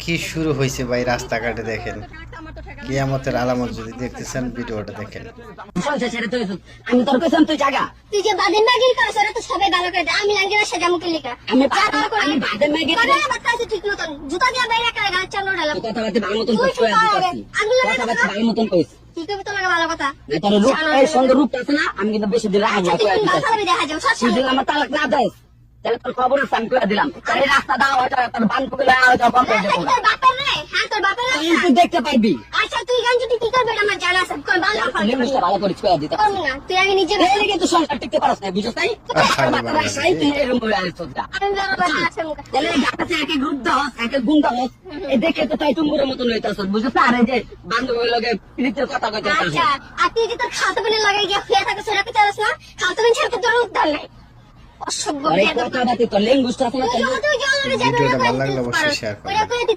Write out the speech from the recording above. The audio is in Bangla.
কি শুরু হয়েছে ভাই রাস্তাঘাটে দেখেন কিয়ামতের আলামত যদি দেখতেছেন ভিডিওটা দেখেন আমি তোর কইছাম তুই জাগা তুই যে বাদের ম্যাগি করছ ওরা তো সবাই ভালো করে দেয় আমি লাঙ্গি না সেটা মুখে লিখা আমি বাদের ম্যাগি করে বাতাসে ঠিক মতন জুতা দিয়া বাইরে করে গাছ চালো ডালা কথা বাতে ভালো মতন কইছ কথা বাতে ভালো মতন কইছ কি কবি তোমাকে ভালো কথা তোর রূপ এই সুন্দর রূপটা আছে না আমি কিন্তু বেশি দিন রাখা না তুই ভালো দেখা যাও সব তুই দিন আমার তালাক না দেস তাহলে তোর খবর আছে আমি কইয়া দিলাম এই রাস্তা দাও ওটা তোর বান করে ওটা বন্ধ করে দেব তোর বাপের রে হ্যাঁ তোর বাপের রে তুই দেখতে পারবি আচ্ছা তুই গান যদি কি করবে আমার জানা আছে কোন ভালো লিমিটটা ভালো করে ছুঁয়া দিতে করবি না তুই আগে নিজে এই লেগে তুই সংসার টিকতে পারছ না বুঝছ তাই মাথা সাই তুই এরকম বলে আছিস তোরা আমি ভালো কথা আছে মুখে তাহলে গাছে একে গ্রুপ দাও একে গুণ দাও এই দেখে তো তাই তুমগুরের মতন হইতাছ বুঝছ না আরে যে বান্ধবীর লগে প্রীতির কথা কইতে আচ্ছা আর তুই যে তোর খালতো বোনের লাগাই গিয়ে ফিরে থাকে সেটা কি চালাস না খালতো বোন ছেড়ে তোর উদ্ধার নাই অসভ্য আরে কথা বাতি তো লেঙ্গুসটা আছে না তুই যে অলরেডি ভিডিওটা ভালো লাগলে অবশ্যই শেয়ার করবেন। ওরা করে দিতে